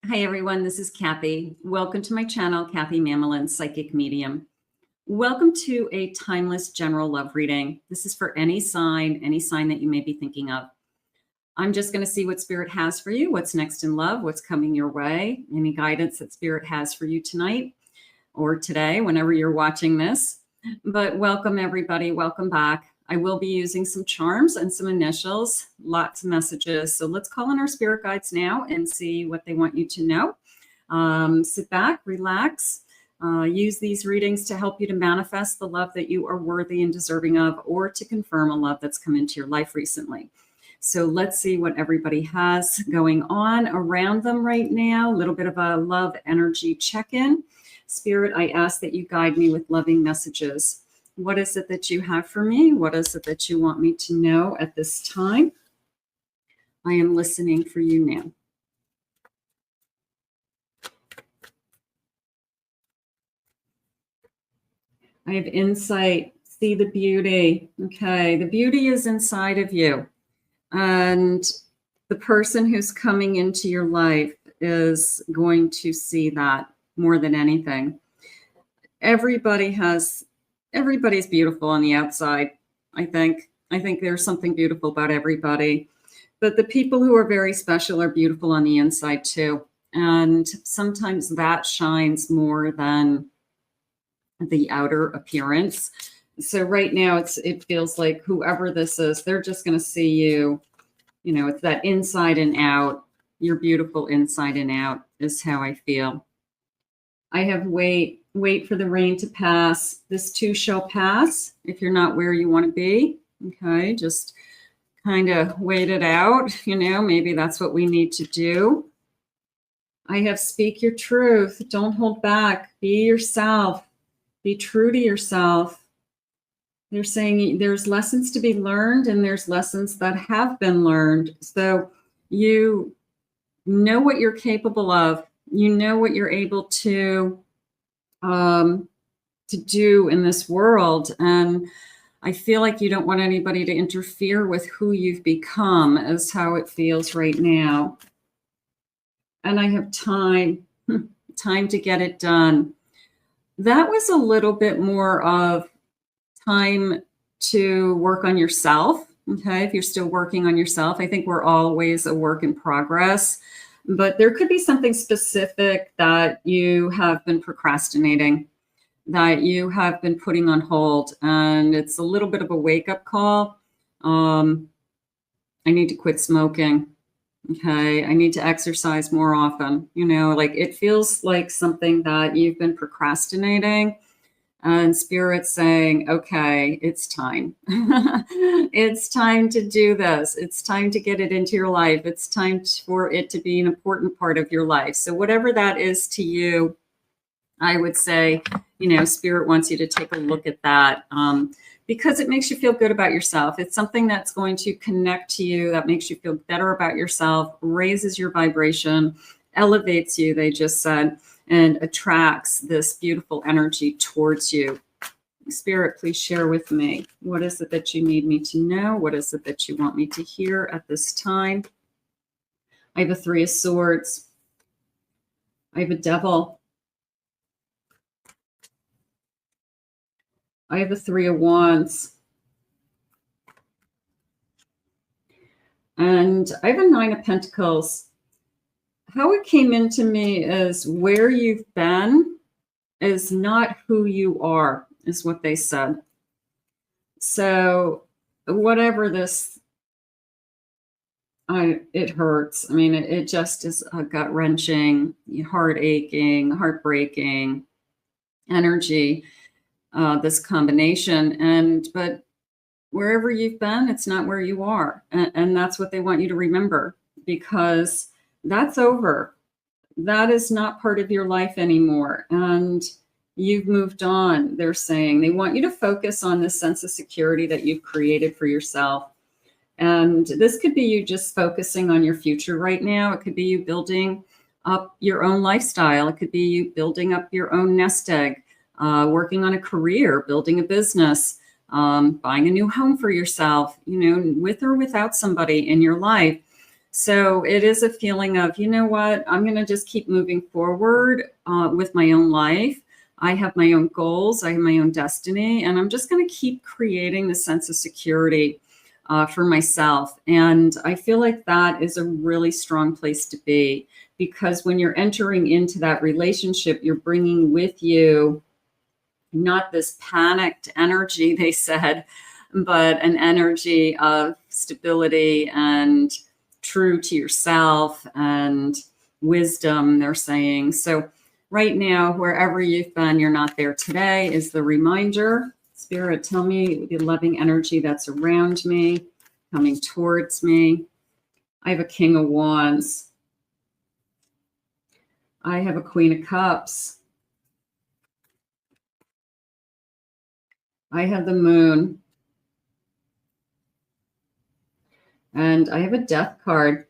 Hi everyone, this is Kathy. Welcome to my channel, Kathy Mamelin, Psychic Medium. Welcome to a timeless general love reading. This is for any sign that you may be thinking of. I'm just going to see what Spirit has for you, what's next in love, what's coming your way, any guidance that Spirit has for you tonight or today, whenever you're watching this. But welcome everybody, welcome back. I will be using some charms and some initials, lots of messages. So let's call in our spirit guides now and see what they want you to know. Sit back, relax, use these readings to help you to manifest the love that you are worthy and deserving of, or to confirm a love that's come into your life recently. So let's see what everybody has going on around them right now. A little bit of a love energy check-in. Spirit, I ask that you guide me with loving messages. What is it that you have for me? What is it that you want me to know at this time? I am listening for you now. I have insight. See the beauty. Okay, the beauty is inside of you. And the person who's coming into your life is going to see that more than anything. Everybody's beautiful on the outside. I think there's something beautiful about everybody, but the people who are very special are beautiful on the inside too. And sometimes that shines more than the outer appearance. So right now it feels like whoever this is, they're just going to see you, you know, it's that inside and out. You're beautiful inside and out is how I feel. I have wait for the rain to pass. This too shall pass. If you're not where you want to be, okay, just kind of wait it out. You know, maybe that's what we need to do. I have speak your truth. Don't hold back. Be yourself. Be true to yourself. They're saying there's lessons to be learned and there's lessons that have been learned. So you know what you're capable of. You know what you're able to do in this world. And I feel like you don't want anybody to interfere with who you've become, is how it feels right now. And I have time to get it done. That was a little bit more of time to work on yourself. Okay, if you're still working on yourself, I think we're always a work in progress. But there could be something specific that you have been procrastinating, that you have been putting on hold. And it's a little bit of a wake-up call. I need to quit smoking. Okay, I need to exercise more often. You know, like it feels like something that you've been procrastinating. And Spirit's saying, okay, it's time. It's time to do this. It's time to get it into your life. It's time for it to be an important part of your life. So whatever that is to you, I would say, you know, Spirit wants you to take a look at that because it makes you feel good about yourself. It's something that's going to connect to you, that makes you feel better about yourself, raises your vibration, elevates you, they just said, and attracts this beautiful energy towards you. Spirit, please share with me. What is it that you need me to know? What is it that you want me to hear at this time? I have a 3 of Swords. I have a Devil. I have a 3 of Wands. And I have a 9 of Pentacles. How it came into me is where you've been is not who you are, is what they said. So whatever this, it hurts. I mean, it just is a gut-wrenching, heart aching, heartbreaking energy, this combination. But wherever you've been, it's not where you are. And that's what they want you to remember, because that's over. That is not part of your life anymore. And you've moved on, they're saying. They want you to focus on this sense of security that you've created for yourself. And this could be you just focusing on your future right now. It could be you building up your own lifestyle. It could be you building up your own nest egg, working on a career, building a business, buying a new home for yourself, you know, with or without somebody in your life. So it is a feeling of, you know what, I'm going to just keep moving forward with my own life. I have my own goals. I have my own destiny. And I'm just going to keep creating the sense of security for myself. And I feel like that is a really strong place to be, because when you're entering into that relationship, you're bringing with you not this panicked energy, they said, but an energy of stability and true to yourself and wisdom, they're saying. So right now, wherever you've been, you're not there today is the reminder. Spirit, tell me the loving energy that's around me, coming towards me. I have a King of Wands. I have a Queen of Cups. I have the Moon. And I have a Death card.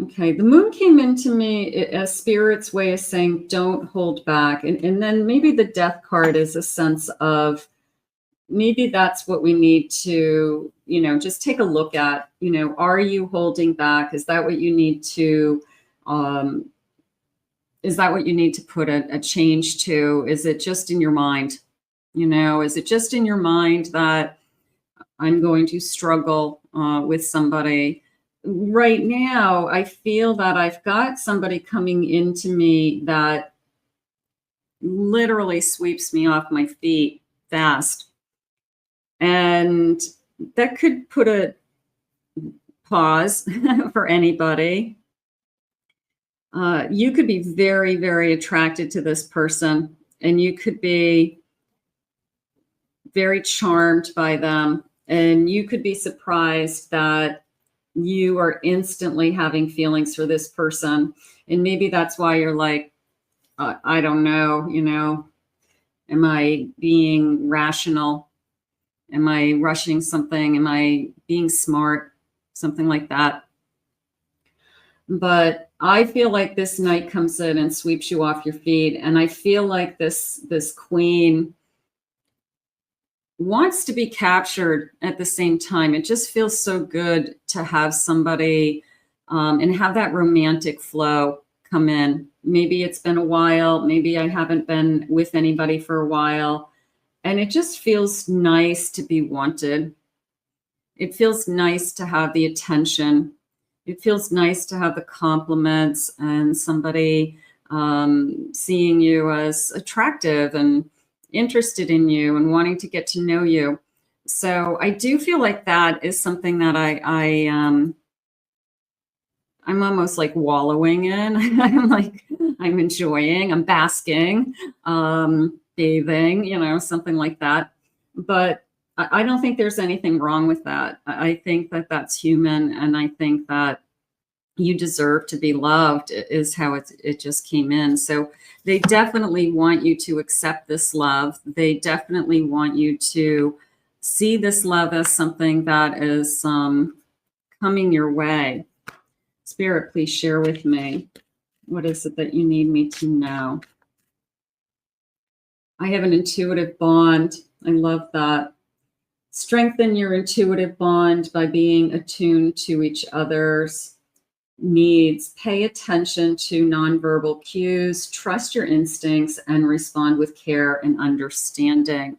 Okay, the Moon came into me as Spirit's way of saying, don't hold back. And then maybe the Death card is a sense of, maybe that's what we need to, just take a look at. Are you holding back? Is that what you need to, put a change to? Is it just in your mind? Is it just in your mind that I'm going to struggle with somebody? Right now, I feel that I've got somebody coming into me that literally sweeps me off my feet fast. And that could put a pause for anybody. You could be very, very attracted to this person, and you could be very charmed by them. And you could be surprised that you are instantly having feelings for this person. And maybe that's why you're like, I don't know, am I being rational? Am I rushing something? Am I being smart? Something like that. But I feel like this knight comes in and sweeps you off your feet. And I feel like this queen wants to be captured at the same time. It just feels so good to have somebody and have that romantic flow come in. Maybe it's been a while. Maybe I haven't been with anybody for a while. And it just feels nice to be wanted. It feels nice to have the attention. It feels nice to have the compliments and somebody seeing you as attractive and interested in you and wanting to get to know you. So I do feel like that is something that I'm almost like wallowing in. I'm enjoying, I'm basking, bathing, something like that. But I don't think there's anything wrong with that. I think that that's human. And I think that you deserve to be loved is how it just came in. So they definitely want you to accept this love. They definitely want you to see this love as something that is coming your way. Spirit, please share with me. What is it that you need me to know? I have an intuitive bond. I love that. Strengthen your intuitive bond by being attuned to each other's needs. Pay attention to nonverbal cues, trust your instincts, and respond with care and understanding.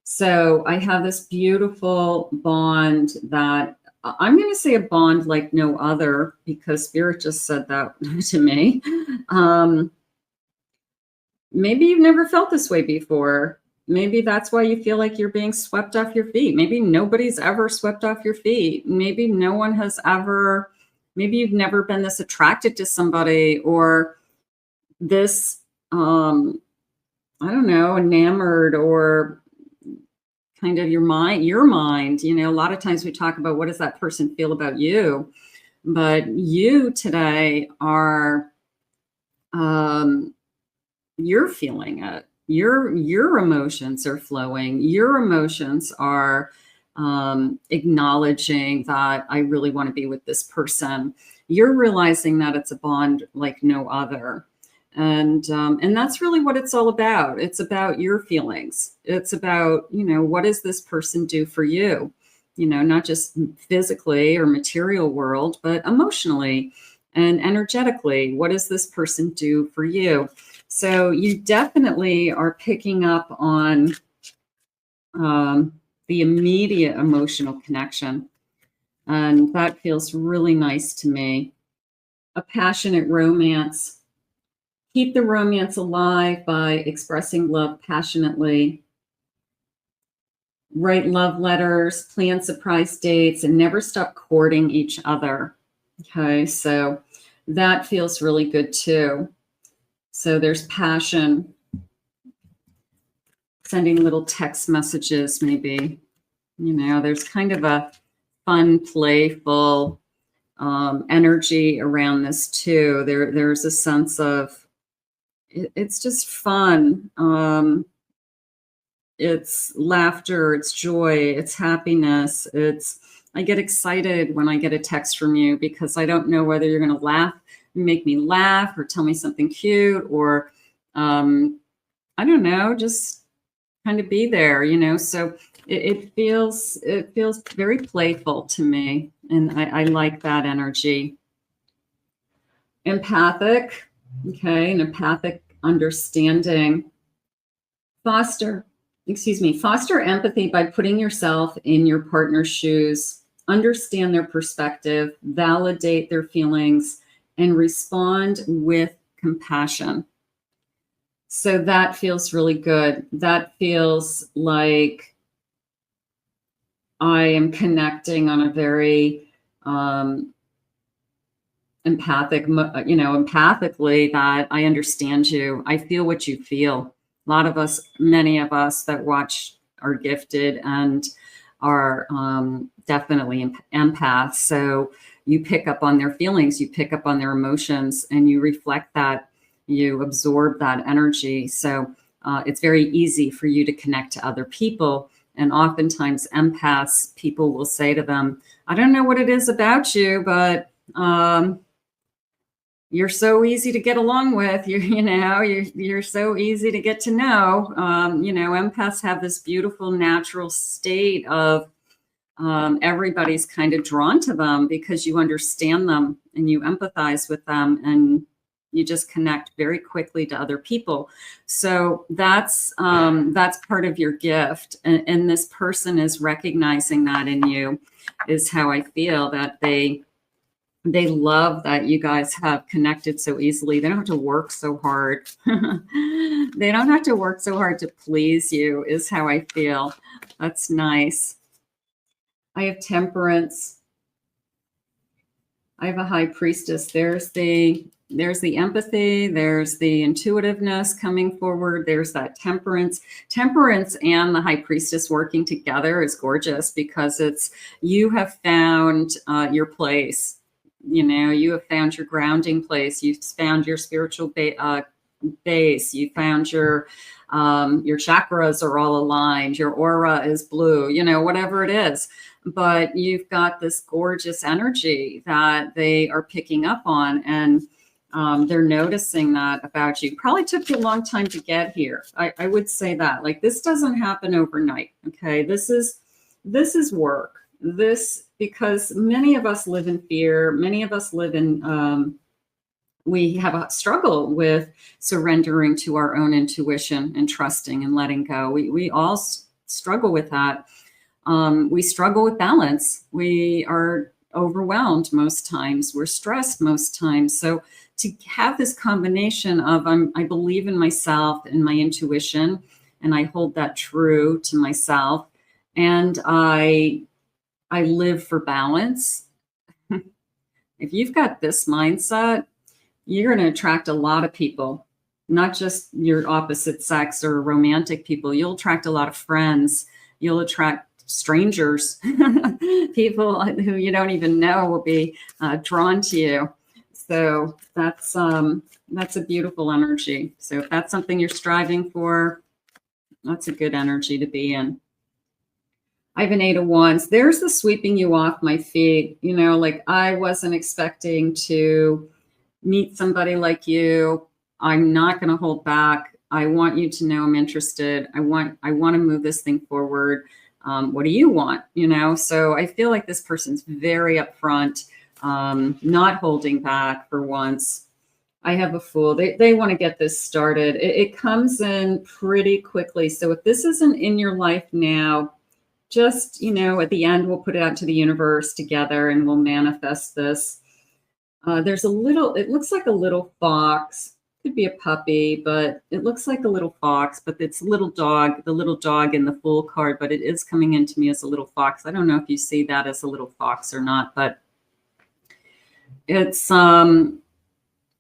So I have this beautiful bond that I'm going to say a bond like no other, because Spirit just said that to me. Maybe you've never felt this way before. Maybe that's why you feel like you're being swept off your feet. Maybe nobody's ever swept off your feet. Maybe no one has ever, maybe you've never been this attracted to somebody, or this, I don't know, enamored, or kind of your mind. A lot of times we talk about what does that person feel about you, but you today are, you're feeling it. Your emotions are flowing. Your emotions are acknowledging that I really want to be with this person. You're realizing that it's a bond like no other. And that's really what it's all about. It's about your feelings. It's about, what does this person do for you? you know, not just physically or material world, but emotionally and energetically. What does this person do for you? So you definitely are picking up on the immediate emotional connection. And that feels really nice to me. A passionate romance. Keep the romance alive by expressing love passionately. Write love letters, plan surprise dates, and never stop courting each other. Okay, so that feels really good too. So there's passion. Sending little text messages, maybe. You know, there's kind of a fun, playful energy around this too. There's a sense of it's just fun. It's laughter, it's joy, it's happiness. I get excited when I get a text from you because I don't know whether you're going to laugh, make me laugh, or tell me something cute, or I don't know, just kind of be there, you know. So it feels very playful to me, and I like that energy. Empathic, okay, an empathic understanding. Foster empathy by putting yourself in your partner's shoes, understand their perspective, validate their feelings, and respond with compassion. So that feels really good. That feels like I am connecting on a very empathically, that I understand you. I feel what you feel. A lot of us, many of us that watch are gifted and are definitely empaths. So you pick up on their feelings, you pick up on their emotions, and you reflect that, you absorb that energy. So it's very easy for you to connect to other people. And oftentimes empaths, people will say to them, I don't know what it is about you, but you're so easy to get along with. You're so easy to get to know. Empaths have this beautiful natural state of everybody's kind of drawn to them because you understand them and you empathize with them and you just connect very quickly to other people. So that's part of your gift. And this person is recognizing that in you, is how I feel, that they love that you guys have connected so easily. They don't have to work so hard. They don't have to work so hard to please you, is how I feel. That's nice. I have Temperance. I have a High Priestess. There's the empathy. There's the intuitiveness coming forward. There's that Temperance. Temperance and the High Priestess working together is gorgeous because you have found your place. You have found your grounding place. You've found your spiritual base. You found your chakras are all aligned. Your aura is blue, whatever it is. But you've got this gorgeous energy that they are picking up on, and they're noticing that about you. Probably took you a long time to get here. I would say that. Like, this doesn't happen overnight. Okay. This is work. Because many of us live in fear. Many of us live in, we have a struggle with surrendering to our own intuition and trusting and letting go. We all struggle with that. We struggle with balance. We are overwhelmed most times. We're stressed most times. So to have this combination of I believe in myself and my intuition, and I hold that true to myself, and I live for balance. If you've got this mindset, you're going to attract a lot of people, not just your opposite sex or romantic people. You'll attract a lot of friends. You'll attract strangers. People who you don't even know will be drawn to you. So that's a beautiful energy. So if that's something you're striving for, that's a good energy to be in. I have an 8 of Wands. There's the sweeping you off my feet. Like, I wasn't expecting to meet somebody like you. I'm not going to hold back. I want you to know I'm interested. I want to move this thing forward. What do you want? You know, so I feel like this person's very upfront, not holding back for once. I have a Fool. They want to get this started. It comes in pretty quickly. So if this isn't in your life now, just, you know, at the end, we'll put it out to the universe together and we'll manifest this. There's a little, it looks like a little fox. Could be a puppy, but it looks like a little fox, but it's a little dog, the little dog in the Fool card, but it is coming into me as a little fox. I don't know if you see that as a little fox or not, but it's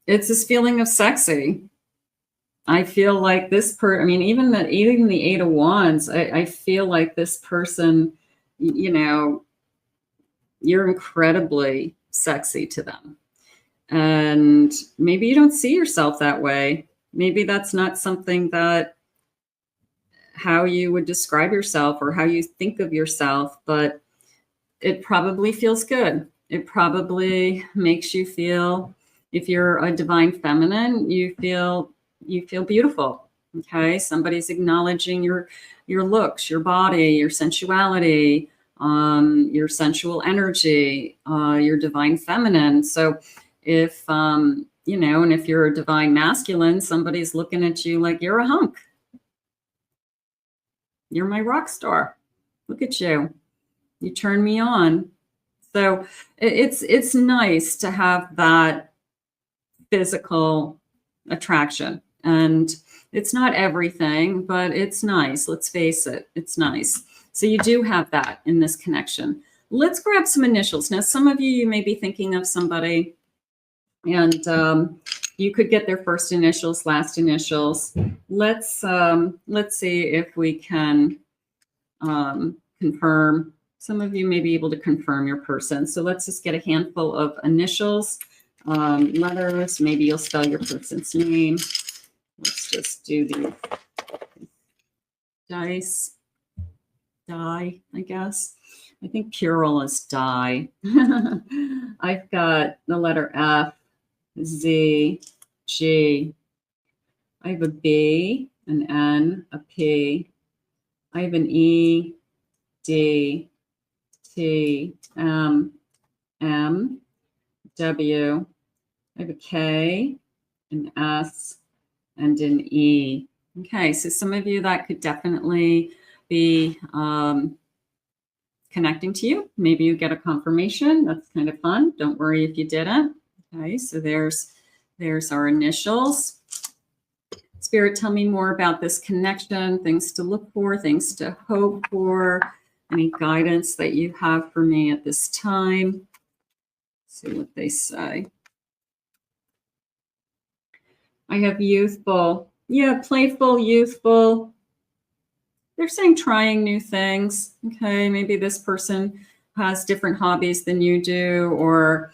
this feeling of sexy. I feel like this I mean, even the Eight of Wands, I feel like this person, you know, you're incredibly sexy to them. And maybe you don't see yourself that way. Maybe that's not something that how you would describe yourself or how you think of yourself, but it probably feels good. It probably makes you feel, if you're a divine feminine, you feel beautiful. Okay. Somebody's acknowledging your looks, your body, your sensuality, your sensual energy, your divine feminine. So if, you know, and if you're a divine masculine, somebody's looking at you like you're a hunk. You're my rock star. Look at you. You turn me on. So it's nice to have that physical attraction. And it's not everything, but it's nice. Let's face it. It's nice. So you do have that in this connection. Let's grab some initials. Now, some of you may be thinking of somebody and you could get their first initials, last initials. Let's see if we can confirm. Some of you may be able to confirm your person. So let's just get a handful of initials, letters. Maybe you'll spell your person's name. Let's just do the die, I guess. I think plural is die. I've got the letter F, Z, G. I have a B, an N, a P. I have an E, D, T, M, W. I have a K, an S, and an E. Okay, so some of you that could definitely be connecting to you. Maybe you get a confirmation. That's kind of fun. Don't worry if you didn't. Okay, so there's our initials. Spirit, tell me more about this connection, things to look for, things to hope for, any guidance that you have for me at this time. Let's see what they say. I have youthful. Yeah, playful, youthful. They're saying trying new things. Okay, maybe this person has different hobbies than you do, or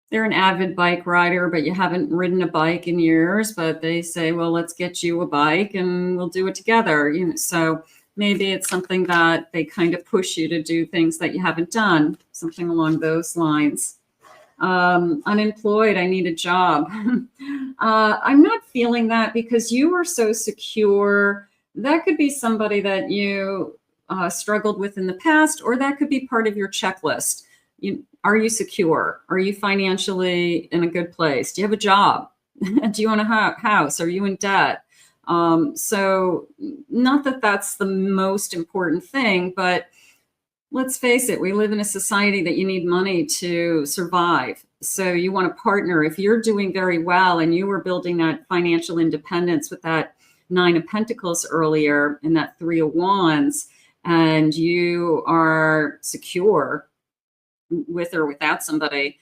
they're an avid bike rider, but you haven't ridden a bike in years, but they say, well, let's get you a bike and we'll do it together. You know, so maybe it's something that they kind of push you to do things that you haven't done, something along those lines. Unemployed, I need a job. I'm not feeling that because you are so secure. That could be somebody that you struggled with in the past, or that could be part of your checklist. Are you secure? Are you financially in a good place? Do you have a job? Do you own a house? Are you in debt? So not that that's the most important thing, but let's face it, we live in a society that you need money to survive. So you want a partner. If you're doing very well and you were building that financial independence with that Nine of Pentacles earlier and that Three of Wands, and you are secure with or without somebody,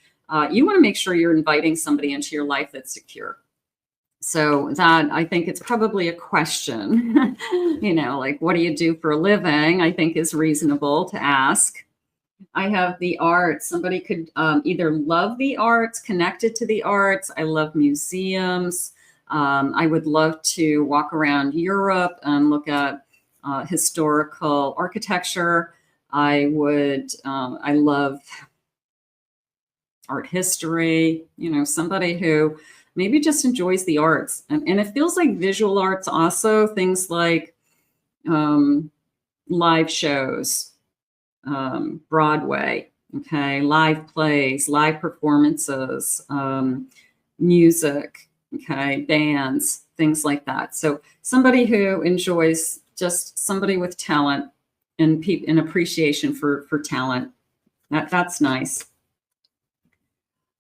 you want to make sure you're inviting somebody into your life that's secure. So that, I think it's probably a question, you know, like, what do you do for a living? I think is reasonable to ask. I have the arts. Somebody could either love the arts, connected to the arts. I love museums. I would love to walk around Europe and look at historical architecture. I love art history, you know, somebody who maybe just enjoys the arts. And it feels like visual arts also, things like, you live shows, Broadway, okay, live plays, live performances, music, okay, bands, things like that. So somebody who enjoys, just somebody with talent and appreciation for talent. That's nice.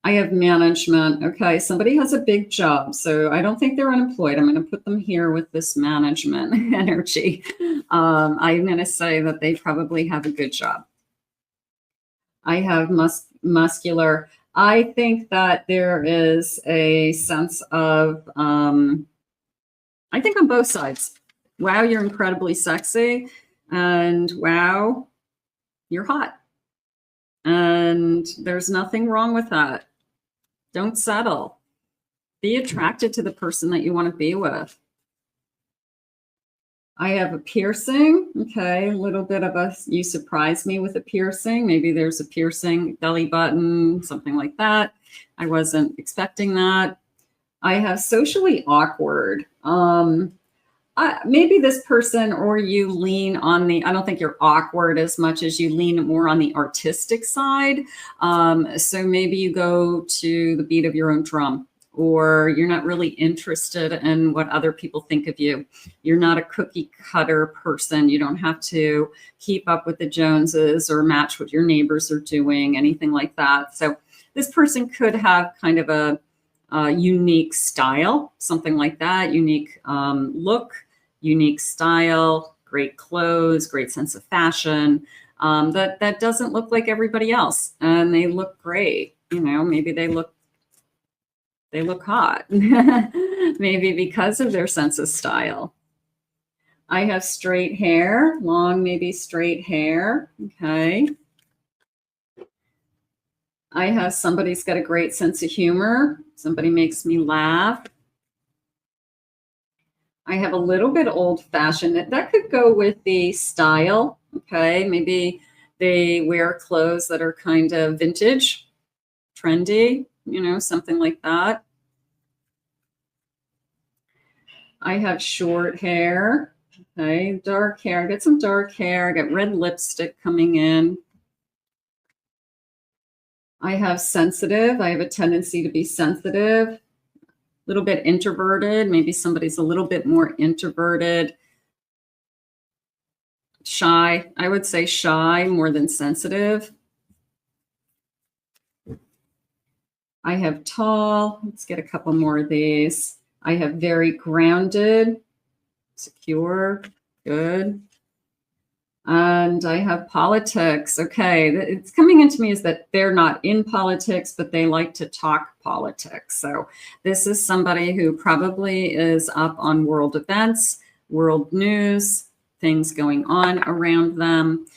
I have management. Okay, somebody has a big job, so I don't think they're unemployed. I'm going to put them here with this management energy. I'm going to say that they probably have a good job. I have muscular. I think that there is a sense of, I think on both sides. Wow, you're incredibly sexy. And wow, you're hot. And there's nothing wrong with that. Don't settle. Be attracted to the person that you want to be with. I have a piercing. Okay, a little bit of a, you surprised me with a piercing. Maybe there's a piercing, belly button, something like that. I wasn't expecting that. I have socially awkward. Maybe this person, or you lean on the, I don't think you're awkward as much as you lean more on the artistic side. So maybe you go to the beat of your own drum, or you're not really interested in what other people think of you. You're not a cookie cutter person. You don't have to keep up with the Joneses or match what your neighbors are doing, anything like that. So this person could have kind of a unique style, something like that, unique look, unique style, great clothes, great sense of fashion, that doesn't look like everybody else. And they look great. You know, maybe they look hot, maybe because of their sense of style. I have straight hair, long, maybe straight hair. Okay. I have somebody's got a great sense of humor. Somebody makes me laugh. I have a little bit old-fashioned. That could go with the style. Okay, maybe they wear clothes that are kind of vintage, trendy, you know, something like that. I have short hair. Okay, dark hair. I got some dark hair. I got red lipstick coming in. I have sensitive. I have a tendency to be sensitive, a little bit introverted. Maybe somebody's a little bit more introverted. Shy. I would say shy more than sensitive. I have tall. Let's get a couple more of these. I have very grounded, secure, good. And I have politics. Okay, it's coming into me is that they're not in politics, but they like to talk politics. So this is somebody who probably is up on world events, world news, things going on around them.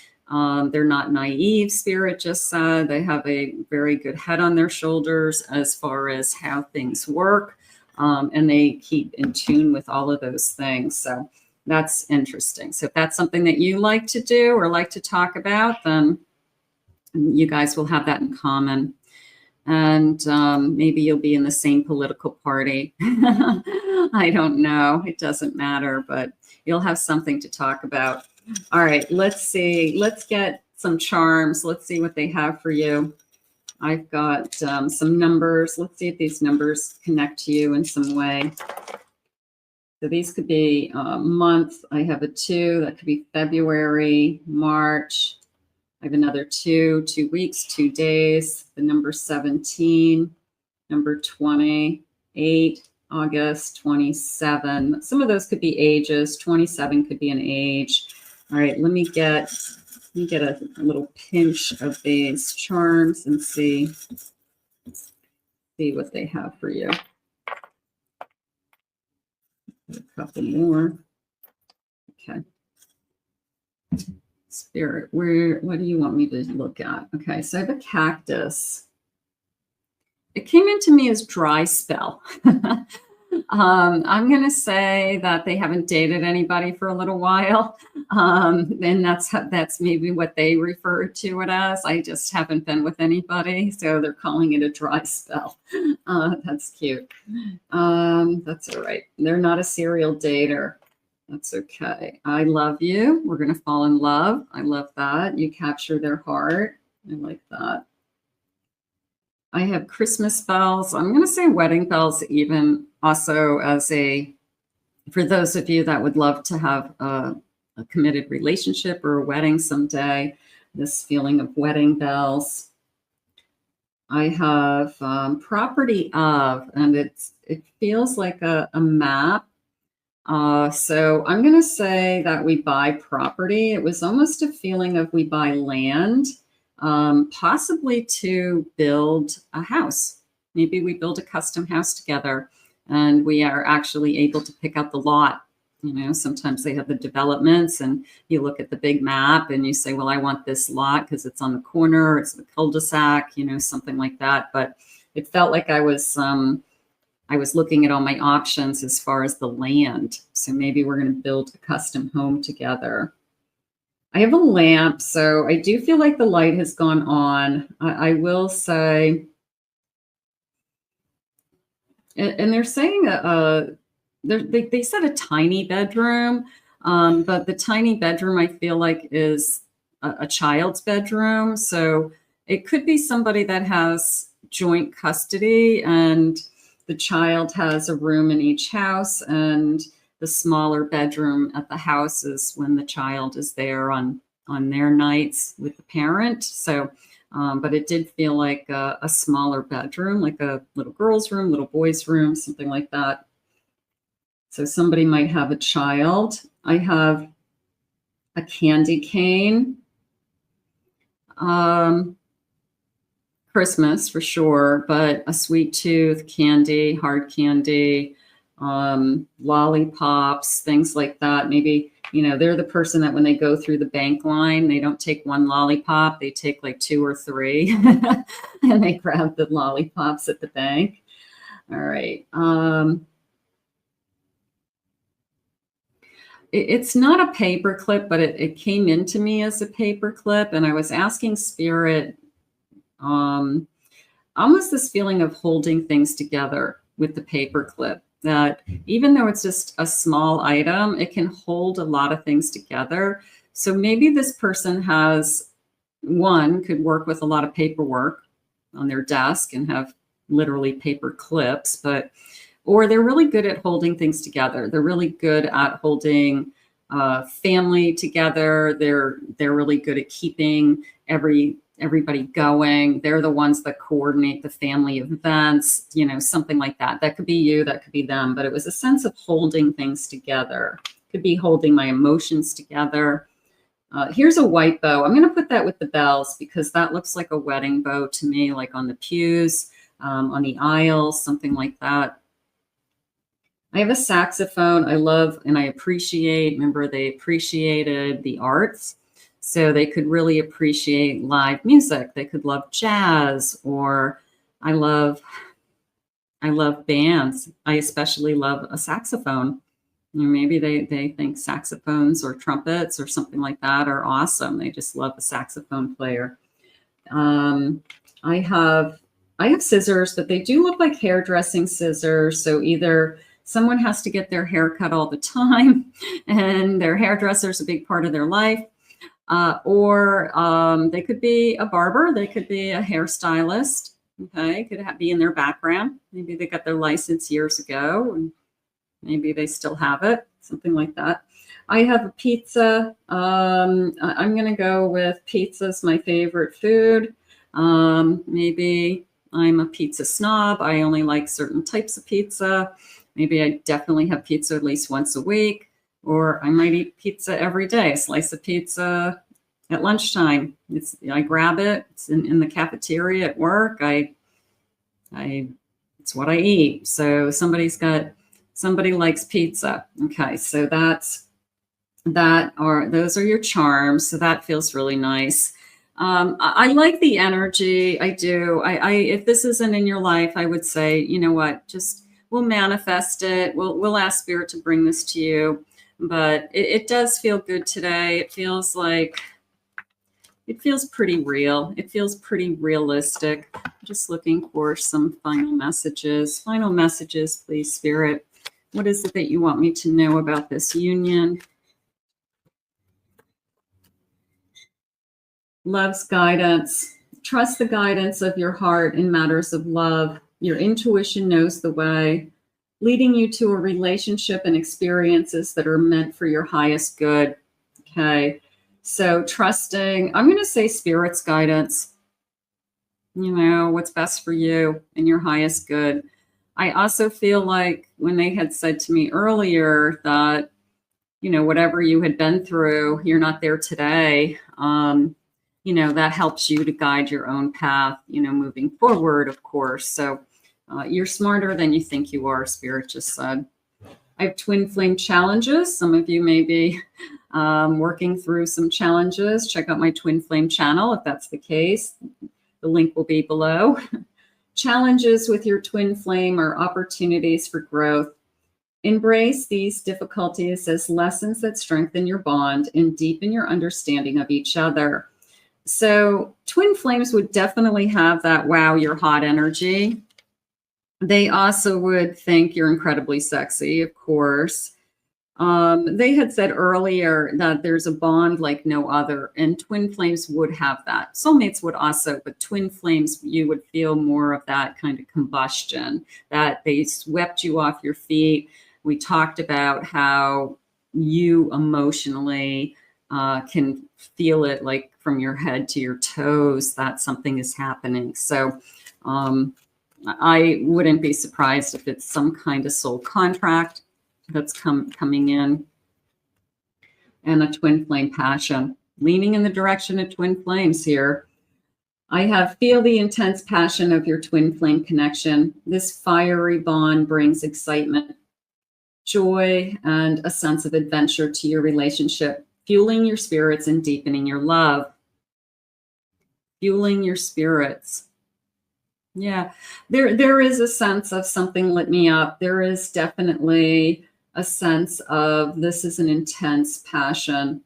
They're not naive, Spirit just said. They have a very good head on their shoulders as far as how things work. And they keep in tune with all of those things. So that's interesting. So if that's something that you like to do or like to talk about, then you guys will have that in common. And maybe you'll be in the same political party. I don't know. It doesn't matter, but you'll have something to talk about. All right, let's see. Let's get some charms. Let's see what they have for you. I've got some numbers. Let's see if these numbers connect to you in some way. So these could be month. I have a 2. That could be February, March. I have another 2 weeks, 2 days. The number 17, number 28, August 27. Some of those could be ages. 27 could be an age. All right, let me get a little pinch of these charms and see what they have for you. A couple more. Okay. Spirit, what do you want me to look at? Okay, so I have a cactus. It came into me as dry spell. I'm going to say that they haven't dated anybody for a little while. And that's maybe what they refer to it as. I just haven't been with anybody, so they're calling it a dry spell. That's cute. That's all right. They're not a serial dater. That's okay. I love you. We're going to fall in love. I love that. You capture their heart. I like that. I have Christmas bells. I'm going to say wedding bells even also as for those of you that would love to have a committed relationship or a wedding someday, this feeling of wedding bells. I have property of, and it feels like a map. So I'm going to say that we buy property. It was almost a feeling of we buy land, possibly to build a house. Maybe we build a custom house together and we are actually able to pick out the lot. You know, sometimes they have the developments and you look at the big map and you say, well, I want this lot because it's on the corner, it's the cul-de-sac, you know, something like that. But it felt like I was looking at all my options as far as the land. So maybe we're going to build a custom home together. I have a lamp, so I do feel like the light has gone on. I will say, and they're saying they said a tiny bedroom, but the tiny bedroom I feel like is a child's bedroom. So it could be somebody that has joint custody and the child has a room in each house, and the smaller bedroom at the house is when the child is there on their nights with the parent. So, but it did feel like a smaller bedroom, like a little girl's room, little boy's room, something like that. So somebody might have a child. I have a candy cane. Christmas for sure, but a sweet tooth, candy, hard candy, lollipops, things like that. Maybe, you know, they're the person that when they go through the bank line, they don't take one lollipop, they take like 2 or 3 and they grab the lollipops at the bank. All right. It's not a paper clip, but it came into me as a paper clip, and I was asking Spirit, almost this feeling of holding things together with the paper clip, that even though it's just a small item, it can hold a lot of things together. So maybe this person could work with a lot of paperwork on their desk and have literally paper clips, or they're really good at holding things together. They're really good at holding family together. They're really good at keeping everybody going. They're the ones that coordinate the family events, you know, something like that. That could be you, that could be them, but it was a sense of holding things together. Could be holding my emotions together. Here's a white bow. I'm going to put that with the bells because that looks like a wedding bow to me, like on the pews, on the aisles, something like that. I have a saxophone. I love and I appreciate. Remember, they appreciated the arts. So they could really appreciate live music. They could love jazz, or I love bands. I especially love a saxophone. You know, maybe they think saxophones or trumpets or something like that are awesome. They just love a saxophone player. I have scissors, but they do look like hairdressing scissors. So either someone has to get their hair cut all the time and their hairdresser is a big part of their life. Or they could be a barber. They could be a hairstylist. Okay, could be in their background. Maybe they got their license years ago and maybe they still have it, something like that. I have a pizza. I'm going to go with pizza's my favorite food. Maybe I'm a pizza snob. I only like certain types of pizza. Maybe I definitely have pizza at least once a week, or I might eat pizza every day, a slice of pizza at lunchtime. I grab it. It's in the cafeteria at work. It's what I eat. So somebody likes pizza. Okay. So those are your charms. So that feels really nice. I like the energy. I do. If this isn't in your life, I would say, you know what, just we'll manifest it. We'll ask Spirit to bring this to you. But it does feel good today. It feels pretty real. It feels pretty realistic. I'm just looking for some final messages. Final messages, please, Spirit. What is it that you want me to know about this union? Love's guidance. Trust the guidance of your heart in matters of love. Your intuition knows the way, leading you to a relationship and experiences that are meant for your highest good. Okay. So trusting, I'm going to say spirit's guidance. You know, what's best for you and your highest good. I also feel like when they had said to me earlier that, you know, whatever you had been through, you're not there today. You know, that helps you to guide your own path, you know, moving forward, of course. So you're smarter than you think you are, Spirit just said. I have twin flame challenges. Some of you may be working through some challenges. Check out my twin flame channel if that's the case. The link will be below. Challenges with your twin flame are opportunities for growth. Embrace these difficulties as lessons that strengthen your bond and deepen your understanding of each other. So twin flames would definitely have that wow, you're hot energy. They also would think you're incredibly sexy, of course. They had said earlier that there's a bond like no other, and twin flames would have that. Soulmates would also, but twin flames, you would feel more of that kind of combustion, that they swept you off your feet. We talked about how you emotionally can feel it like from your head to your toes that something is happening. So I wouldn't be surprised if it's some kind of soul contract that's coming in, and a twin flame passion, leaning in the direction of twin flames here. I have feel the intense passion of your twin flame connection. This fiery bond brings excitement, joy, and a sense of adventure to your relationship, fueling your spirits and deepening your love. Fueling your spirits. Yeah, there is a sense of something lit me up. There is definitely a sense of this is an intense passion.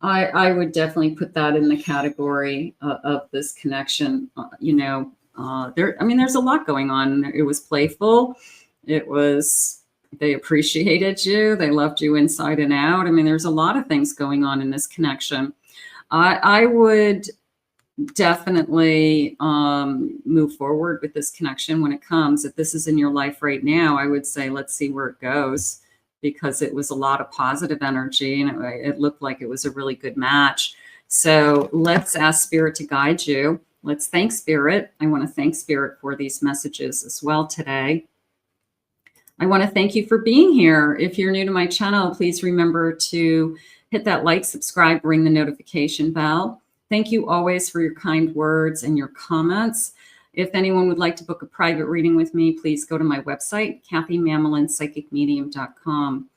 I would definitely put that in the category of this connection. You know, there's a lot going on. It was playful. It was, they appreciated you. They loved you inside and out. I mean, there's a lot of things going on in this connection. I would definitely move forward with this connection when it comes. If this is in your life right now, I would say, let's see where it goes, because it was a lot of positive energy and it looked like it was a really good match. So let's ask Spirit to guide you. Let's thank Spirit. I want to thank Spirit for these messages as well today. I want to thank you for being here. If you're new to my channel, please remember to hit that like, subscribe, ring the notification bell. Thank you always for your kind words and your comments. If anyone would like to book a private reading with me, please go to my website, KathyMammelin.psychicmedium.com.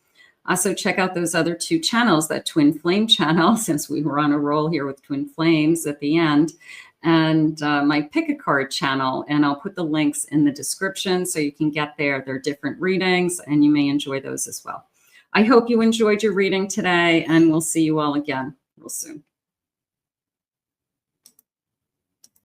Also, check out those other two channels, that Twin Flame channel, since we were on a roll here with Twin Flames at the end, and my Pick a Card channel. And I'll put the links in the description so you can get there. They're different readings, and you may enjoy those as well. I hope you enjoyed your reading today, and we'll see you all again real soon.